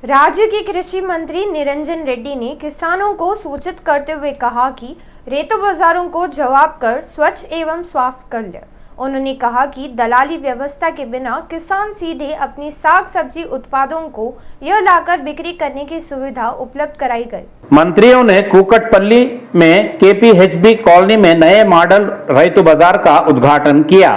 राज्य के कृषि मंत्री निरंजन रेड्डी ने किसानों को सूचित करते हुए कहा कि रेतो बाजारों को जवाब कर स्वच्छ एवं साफ कर ले। उन्होंने कहा कि दलाली व्यवस्था के बिना किसान सीधे अपनी साग सब्जी उत्पादों को यह लाकर बिक्री करने की सुविधा उपलब्ध कराई गई। मंत्रियों ने कुकटपल्ली में केपीएचबी कॉलोनी में नए मॉडल रैतु बाजार का उद्घाटन किया।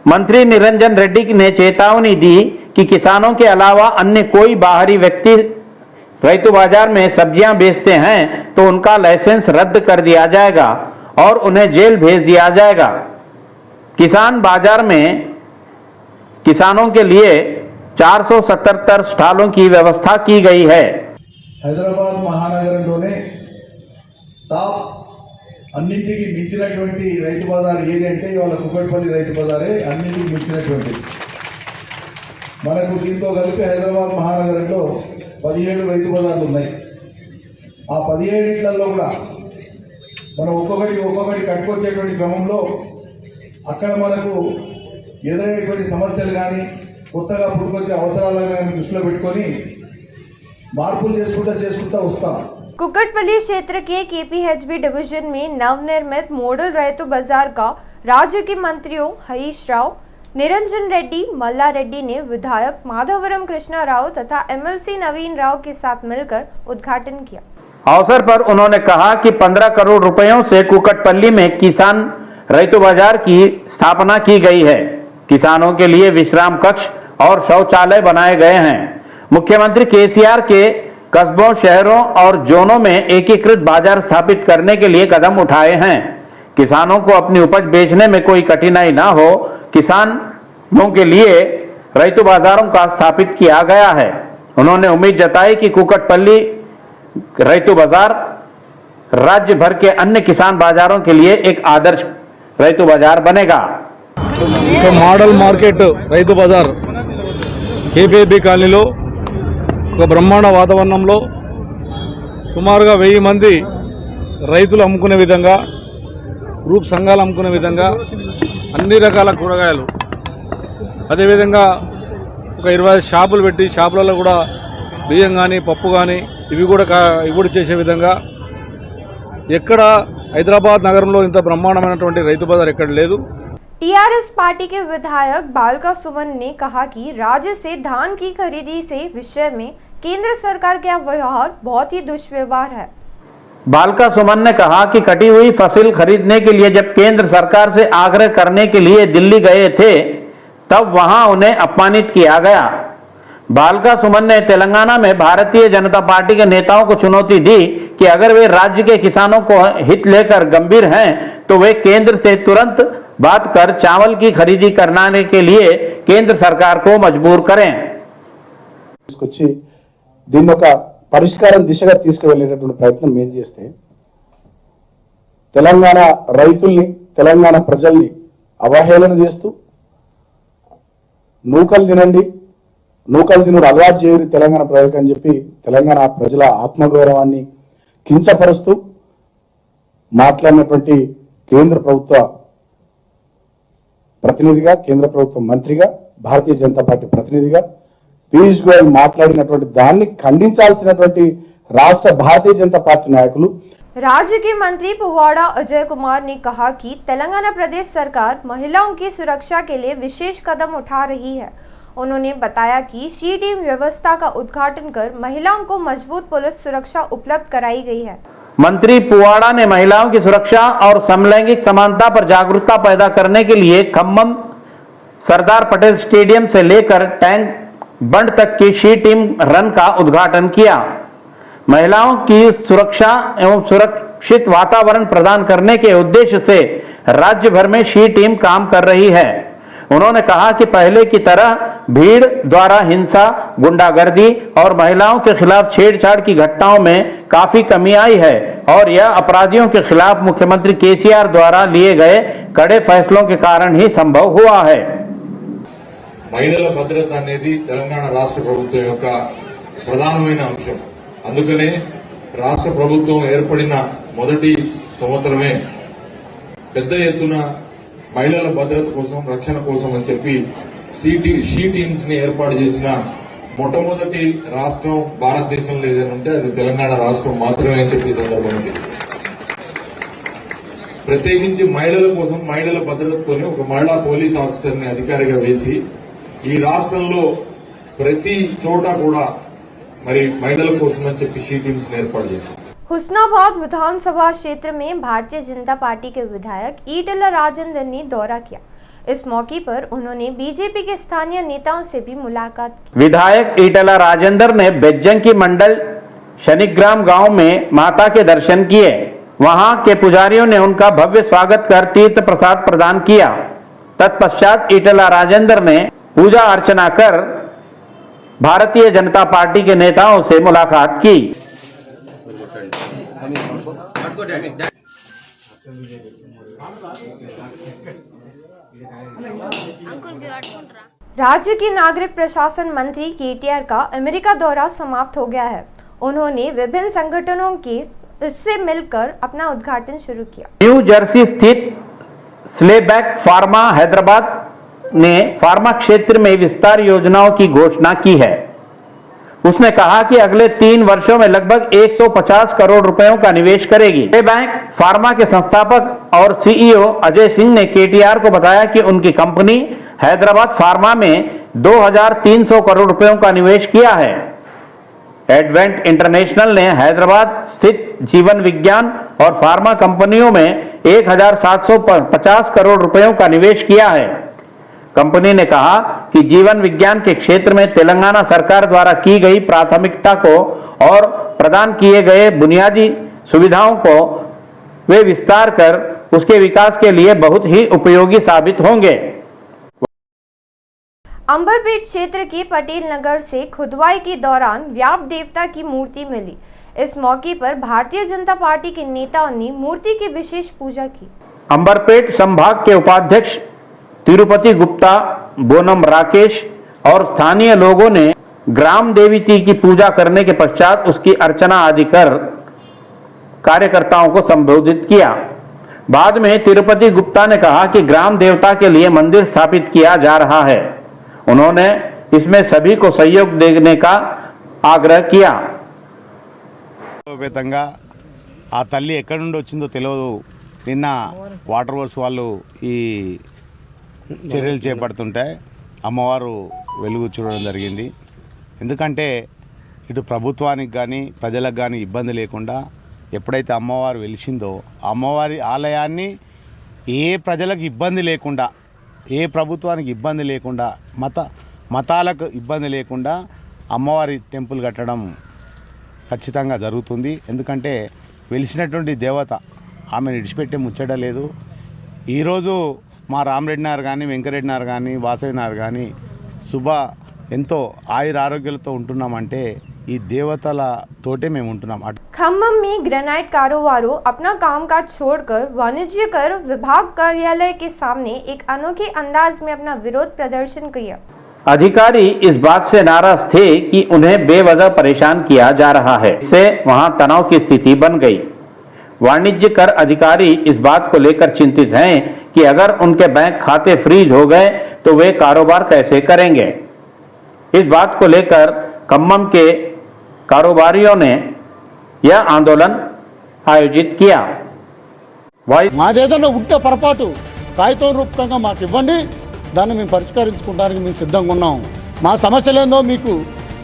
मंत्री निरंजन रेड्डी ने चेतावनी दी कि किसानों के अलावा अन्य कोई बाहरी व्यक्ति रैतु बाजार में सब्जियां बेचते हैं तो उनका लाइसेंस रद्द कर दिया जाएगा और उन्हें जेल भेज दिया जाएगा। किसान बाजार में किसानों के लिए 477 स्टॉलों की व्यवस्था की गई है। హైదరాబాద్ మహానగరంలోనే టాప్ అన్నింటికి మించినటువంటి రైతు బజార్ ఏది అంటే ఇవాళ కుకట్పల్లి రైతు బజారే అన్నింటికి మించినటువంటి మనకు దీంతో కలిపి హైదరాబాద్ మహానగరంలో 17 రైతు బజార్లు ఉన్నాయి। ఆ 17లలో కూడా మనం ఒక్కొక్కటి కట్టుకొచ్చేటువంటి క్రమంలో అక్కడ మనకు ఎదురయ్యేటువంటి సమస్యలు కానీ కొత్తగా పుట్టుకొచ్చే అవసరాలను కానీ దృష్టిలో పెట్టుకొని मार्पुल చేసుకుంటా వస్తాం। कुकटपल्ली क्षेत्र के केपीएचबी डिवीजन में नवनिर्मित मॉडल रैतु बाजार का राज्य के मंत्रियों हरीश राव, निरंजन रेड्डी, मल्ला रेड्डी ने विधायक माधवरम कृष्णा राव तथा एमएलसी नवीन राव के साथ मिलकर उद्घाटन किया। अवसर पर उन्होंने कहा कि 15 करोड़ रुपयों से कुकटपल्ली में किसान रैतु बाजार की स्थापना की गई है। किसानों के लिए विश्राम कक्ष और शौचालय बनाए गए हैं। मुख्यमंत्री केसीआर के कस्बों, शहरों और जोनों में एकीकृत बाजार स्थापित करने के लिए कदम उठाए हैं। किसानों को अपनी उपज बेचने में कोई कठिनाई ना हो, किसानों के लिए रैतु बाजारों का स्थापित किया गया है। उन्होंने उम्मीद जताई कि कुकटपल्ली रैतु बाजार राज्य भर के अन्य किसान बाजारों के लिए एक आदर्श रैतु बाजार बनेगा। मॉडल मार्केट रैतु बाजार केपीएचबी కాలనీలో ఒక బ్రహ్మాండ వాతావరణంలో సుమారుగా 1000 మంది రైతులు అమ్ముకునే విధంగా, గ్రూప్ సంఘాలు అమ్ముకునే విధంగా అన్ని రకాల కూరగాయలు, అదేవిధంగా ఒక 25 షాపులు పెట్టి షాపులలో కూడా బియ్యం కానీ పప్పు కానీ ఇవి కూడా చేసే విధంగా ఎక్కడ హైదరాబాద్ నగరంలో ఇంత బ్రహ్మాండమైనటువంటి రైతు బజార్ ఎక్కడ లేదు। टीआरएस पार्टी के विधायक बालका सुमन ने कहा कि राज्य से धान की खरीदी से विषय में केंद्र सरकार का व्यवहार बहुत ही दुष्व्यवहार है। बालका सुमन ने कहा कि कटी हुई फसल खरीदने के लिए जब केंद्र सरकार से आग्रह करने के लिए दिल्ली गए थे तब वहां उन्हें अपमानित किया गया। बालका सुमन ने तेलंगाना में भारतीय जनता पार्टी के नेताओं को चुनौती दी कि अगर वे राज्य के किसानों को हित लेकर गंभीर हैं तो वे केंद्र से तुरंत बात कर चावल की खरीदी कराने के लिए केंद्र सरकार को मजबूर करें। తీసుకొచ్చి దీన్ని ఒక పరిష్కారం దిశగా తీసుకువెళ్ళేటటువంటి ప్రయత్నం మేము చేస్తే తెలంగాణ రైతుల్ని, తెలంగాణ ప్రజల్ని అవహేళన చేస్తూ నూకలు తినుడు అలవాటు చేయరు తెలంగాణ ప్రజలకు అని చెప్పి తెలంగాణ ప్రజల ఆత్మగౌరవాన్ని కించపరుస్తూ మాట్లాడినటువంటి కేంద్ర ప్రభుత్వ ప్రతినిధిగా, కేంద్ర ప్రభుత్వ మంత్రిగా, భారతీయ జనతా పార్టీ ప్రతినిధిగా పీయూష్ గోయల్ మాట్లాడినటువంటి దాన్ని ఖండించాల్సినటువంటి రాష్ట్ర భారतीय जनता पार्टी नायकुలు। राज्य के मंत्री पुवाड़ा अजय कुमार ने कहा कि तेलंगाना प्रदेश सरकार महिलाओं की सुरक्षा के लिए विशेष कदम उठा रही है। उन्होंने बताया कि शी टीम व्यवस्था का उद्घाटन कर महिलाओं को मजबूत पुलिस सुरक्षा उपलब्ध कराई गई है। मंत्री पुवाड़ा ने महिलाओं की सुरक्षा और समलैंगिक समानता पर जागरूकता पैदा करने के लिए खम्मम सरदार पटेल स्टेडियम से लेकर टैंक बंड तक की शी टीम रन का उद्घाटन किया। महिलाओं की सुरक्षा एवं सुरक्षित वातावरण प्रदान करने के उद्देश्य से राज्य भर में शी टीम काम कर रही है। उन्होंने कहा कि पहले की तरह भीड़ द्वारा हिंसा, गुंडागर्दी और महिलाओं के खिलाफ छेड़छाड़ की घटनाओं में काफी कमी आई है और यह अपराधियों के खिलाफ मुख्यमंत्री केसीआर द्वारा लिए गए कड़े फैसलों के कारण ही संभव हुआ है। మహిళల భద్రత అనేది తెలంగాణ రాష్ట్ర ప్రభుత్వం యొక్క ప్రధానమైన అంశం। అందుకనే రాష్ట్ర ప్రభుత్వం ఏర్పడిన మొదటి సంవత్సరమే పెద్ద ఎత్తున మహిళల భద్రత కోసం, రక్షణ కోసం అని చెప్పి షీ టీమ్స్ ని ఏర్పాటు చేసిన మొట్టమొదటి రాష్ట్రం భారతదేశంలో ఏదైనా ఉంటే అది తెలంగాణ రాష్ట్రం మాత్రమే అని చెప్పి సందర్భంగా ప్రత్యేకించి మహిళల కోసం మహిళల భద్రతతోనే ఒక మహిళా పోలీస్ ఆఫీసర్ ని అధికారిగా వేసి ఈ రాష్ట్రంలో ప్రతి చోట కూడా మరి మహిళల కోసం అని చెప్పి షీ టీమ్స్ ఏర్పాటు చేశారు. हुस्नाबाद विधानसभा क्षेत्र में भारतीय जनता पार्टी के विधायक ईटेला राजेंद्र ने दौरा किया। इस मौके पर उन्होंने बीजेपी के स्थानीय नेताओं से भी मुलाकात की। विधायक ईटेला राजेंद्र ने बेज्जंकी मंडल शनिग्राम गांव में माता के दर्शन किए। वहां के पुजारियों ने उनका भव्य स्वागत कर तीर्थ प्रसाद प्रदान किया। तत्पश्चात ईटेला राजेंद्र ने पूजा अर्चना कर भारतीय जनता पार्टी के नेताओं से मुलाकात की। राज्य के नागरिक प्रशासन मंत्री केटीआर का अमेरिका दौरा समाप्त हो गया है। उन्होंने विभिन्न संगठनों के उससे मिलकर अपना उद्घाटन शुरू किया। न्यू जर्सी स्थित स्लेबैक फार्मा हैदराबाद ने फार्मा क्षेत्र में विस्तार योजनाओं की घोषणा की है। उसने कहा कि अगले 3 वर्षों में लगभग 150 करोड़ रुपयों का निवेश करेगी। स्लेबैक फार्मा के संस्थापक और सीईओ अजय सिंह ने केटीआर को बताया कि उनकी कंपनी हैदराबाद फार्मा में 2300 करोड़ रुपयों का निवेश किया है। एडवेंट इंटरनेशनल ने हैदराबाद स्थित जीवन विज्ञान और फार्मा कंपनियों में 1750 करोड़ रुपयों का निवेश किया है। कंपनी ने कहा कि जीवन विज्ञान के क्षेत्र में तेलंगाना सरकार द्वारा की गई प्राथमिकता को और प्रदान किए गए बुनियादी सुविधाओं को वे विस्तार कर उसके विकास के लिए बहुत ही उपयोगी साबित होंगे। अंबरपेट क्षेत्र के पटेल नगर से खुदवाई के दौरान व्याप देवता की मूर्ति मिली। इस मौके पर भारतीय जनता पार्टी के नेताओं ने मूर्ति की विशेष पूजा की। अंबरपेट संभाग के उपाध्यक्ष तिरुपति गुप्ता, बोनम राकेश और स्थानीय लोगों ने ग्राम देवती की पूजा करने के पश्चात उसकी अर्चना आदि कर कार्यकर्ताओं को संबोधित किया। बाद में तिरुपति गुप्ता ने कहा कि ग्राम देवता के लिए मंदिर स्थापित किया जा रहा है। उन्होंने इसमें सभी को सहयोग देने का आग्रह किया। ఆ తల్లి ఎక్కడి నుండి వచ్చిందో తెలియదు. నిన్న వాటర్ వర్క్స్ వాళ్ళు ఈ చర్యలు చేపడుతుంటే అమ్మవారు వెలుగు చూడడం జరిగింది. ఎందుకంటే ఇటు ప్రభుత్వానికి కానీ ప్రజలకు కానీ ఇబ్బంది లేకుండా ఎప్పుడైతే అమ్మవారు వెలిసిందో అమ్మవారి ఆలయాన్ని ఏ ప్రజలకు ఇబ్బంది లేకుండా, ఏ ప్రభుత్వానికి ఇబ్బంది లేకుండా, మతాలకు ఇబ్బంది లేకుండా అమ్మవారి టెంపుల్ కట్టడం ఖచ్చితంగా జరుగుతుంది. ఎందుకంటే వెలిసినటువంటి దేవత ఆమెను విడిచిపెట్టే ముచ్చట లేదు. ఈరోజు మా రామరెడ్డి నారు కానీ, వెంకరెడ్డి నారు కానీ, వాసవి నారు కానీ ఎంతో ఆయుర ఆరోగ్యాలతో ఉంటున్నామంటే ఈ దేవతల తోటే మేము ఉంటున్నాం. खम्मम में ग्रेनाइट कारोबारों अपना कामकाज छोड़कर वाणिज्य कर विभाग कार्यालय के सामने एक अनोखे अंदाज में अपना विरोध प्रदर्शन किया। अधिकारी इस बात से नाराज थे कि उन्हें बेवजह परेशान किया जा रहा है। इससे वहां तनाव की स्थिति बन गई। वाणिज्य कर अधिकारी इस बात को लेकर चिंतित हैं कि अगर उनके बैंक खाते फ्रीज हो गए तो वे कारोबार कैसे करेंगे। इस बात को लेकर खम्मम के कारोबारियों ने यह आंदोलन आयोजित किया। మాదేదన్నా ఉంటే పొరపాటు కాగితం రూపకంగా మాకు ఇవ్వండి, దాన్ని మేము పరిష్కరించుకోవడానికి మేము సిద్ధంగా ఉన్నాం. మా సమస్యలేందో మీకు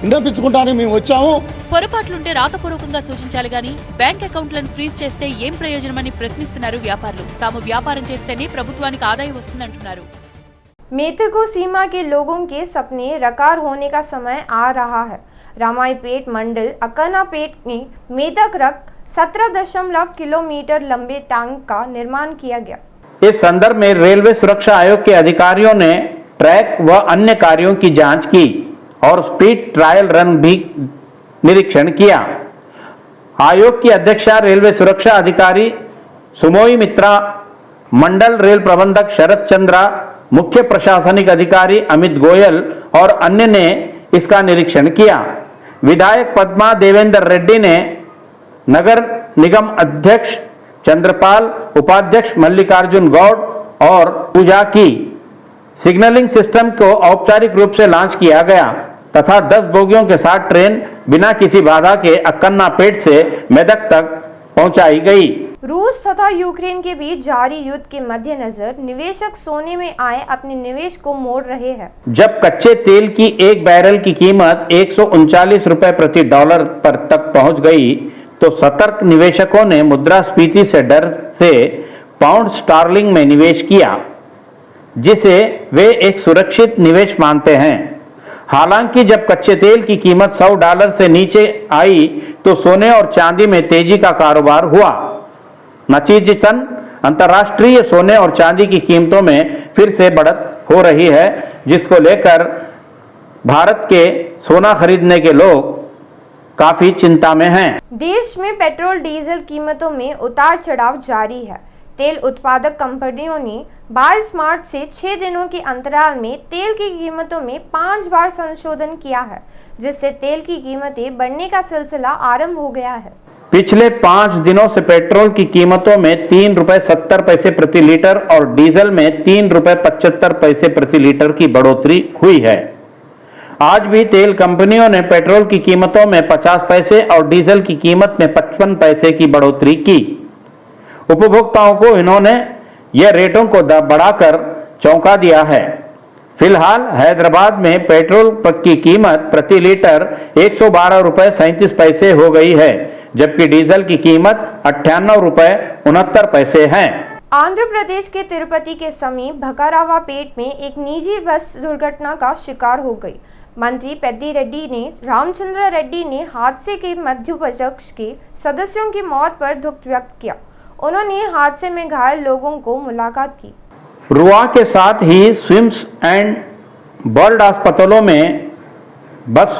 విన్నపించుకోవడానికి మేము వచ్చాము. పొరపాట్లుంటే రాతపూర్వకంగా సూచించాలి గాని బ్యాంక్ అకౌంట్లను ఫ్రీజ్ చేస్తే ఏం ప్రయోజనమని ప్రశ్నిస్తున్నారు వ్యాపారులు. తాము వ్యాపారం చేస్తేనే ప్రభుత్వానికి ఆదాయం వస్తుందంటున్నారు. मेथको सीमा के लोगों के सपने रकार होने का समय आ रहा है। रामाईपेट मंडल अकनापेट में मेथक रक्त 17 किलोमीटर लंबे टैंक का निर्माण किया गया। इस संदर्भ में रेलवे सुरक्षा आयोग के अधिकारियों ने ट्रैक व अन्य कार्यों की जांच की और स्पीड ट्रायल रन भी निरीक्षण किया। आयोग की अध्यक्षा रेलवे सुरक्षा अधिकारी सुमोई मित्रा, मंडल रेल प्रबंधक शरद चंद्रा, मुख्य प्रशासनिक अधिकारी अमित गोयल और अन्य ने इसका निरीक्षण किया। विधायक पद्मा देवेंद्र रेड्डी ने नगर निगम अध्यक्ष चंद्रपाल, उपाध्यक्ष मल्लिकार्जुन गौड़ और पूजा की। सिग्नलिंग सिस्टम को औपचारिक रूप से लॉन्च किया गया। तथा 10 बोगियों के साथ ट्रेन बिना किसी बाधा के अक्कन्ना पेट से मेदक तक पहुंचाई गई। रूस तथा यूक्रेन के बीच जारी युद्ध के मद्देनजर निवेशक सोने में आए अपने निवेश को मोड़ रहे हैं। जब कच्चे तेल की एक बैरल की कीमत 139 रुपए प्रति डॉलर पर तक पहुंच गई तो सतर्क निवेशकों ने मुद्रास्फीति से डर से पाउंड स्टार्लिंग में निवेश किया, जिसे वे एक सुरक्षित निवेश मानते हैं। हालांकि जब कच्चे तेल की कीमत $100 से नीचे आई तो सोने और चांदी में तेजी का कारोबार हुआ। नतीजतन अंतर्राष्ट्रीय सोने और चांदी की कीमतों में फिर से बढ़त हो रही है, जिसको लेकर भारत के सोना खरीदने के लोग काफी चिंता में हैं। देश में पेट्रोल डीजल कीमतों में उतार चढ़ाव जारी है। तेल उत्पादक कंपनियों ने 22 मार्च से 6 दिनों के अंतराल में तेल की कीमतों में 5 बार संशोधन किया है, जिससे तेल की कीमतें बढ़ने का सिलसिला आरंभ हो गया है। पिछले 5 दिनों से पेट्रोल की कीमतों में ₹3.70 प्रति लीटर और डीजल में ₹3.75 प्रति लीटर की बढ़ोतरी हुई है। आज भी तेल कंपनियों ने पेट्रोल की कीमतों में 50 पैसे और डीजल की कीमत में 55 पैसे की बढ़ोतरी की। उपभोक्ताओं को इन्होंने यह रेटों को बढ़ाकर चौंका दिया है। फिलहाल हैदराबाद में पेट्रोल की कीमत प्रति लीटर ₹112.37 हो गई है, जबकि डीजल की कीमत ₹98.69 है। आंध्र प्रदेश के तिरुपति के समीप भकारावापेट में एक निजी बस दुर्घटना का शिकार हो गई। मंत्री पेद्दी रेड्डी ने रामचंद्र रेड्डी ने हादसे के मध्यपक्ष के सदस्यों की मौत पर दुख व्यक्त किया। उन्होंने हादसे में घायल लोगों को मुलाकात की। रुआ के साथ ही स्विम्स एंड बर्ड अस्पतालों में बस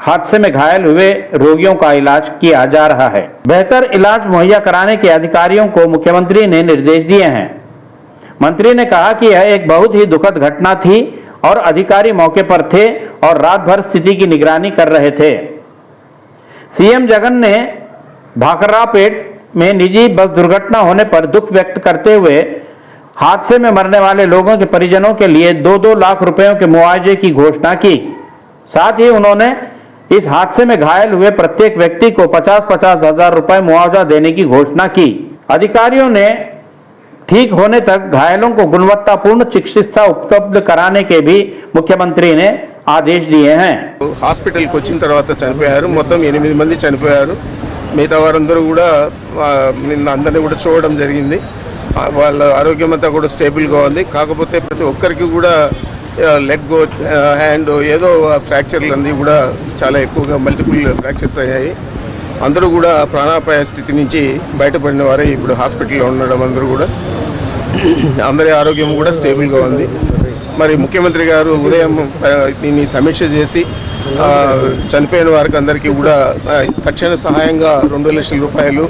हादसे में घायल हुए रोगियों का इलाज किया जा रहा है। बेहतर इलाज मुहैया कराने के अधिकारियों को मुख्यमंत्री ने निर्देश दिए हैं। मंत्री ने कहा कि यह एक बहुत ही दुखद घटना थी और अधिकारी मौके पर थे और रात भर स्थिति की निगरानी कर रहे थे। सीएम जगन ने भाकरापेट में निजी बस दुर्घटना होने पर दुख व्यक्त करते हुए हादसे में मरने वाले लोगों के परिजनों के लिए 2-2 लाख रुपयों के मुआवजे की घोषणा की। साथ ही उन्होंने इस हादसे में घायल हुए प्रत्येक व्यक्ति को 50-50 हजार रुपए मुआवजा देने की घोषणा की। अधिकारियों ने ठीक होने तक घायलों को गुणवत्तापूर्ण चिकित्सा उपलब्ध कराने के भी मुख्यमंत्री ने आदेश दिए हैं। హాస్పిటల్కి వచ్చిన తర్వాత చనిపోయారు। మొత్తం 8 మంది చనిపోయారు। మిగతా వారందరూ కూడా నిన్న అందరినీ కూడా చూడడం జరిగింది। వాళ్ళ ఆరోగ్యం అంతా కూడా స్టేబుల్గా ఉంది। కాకపోతే ప్రతి ఒక్కరికి కూడా లెగ్ హ్యాండ్ ఏదో ఫ్రాక్చర్లు అన్నీ కూడా చాలా ఎక్కువగా మల్టిపుల్ ఫ్రాక్చర్స్ అయ్యాయి। అందరూ కూడా ప్రాణాపాయ స్థితి నుంచి బయటపడిన వారే ఇప్పుడు హాస్పిటల్లో ఉండడం, అందరూ కూడా అందరి ఆరోగ్యం కూడా స్టేబుల్గా ఉంది। మరి ముఖ్యమంత్రి గారు ఉదయం దీన్ని సమీక్ష చేసి చనిపోయిన వారికి అందరికీ కూడా తక్షణ సహాయంగా 2 లక్షల రూపాయలు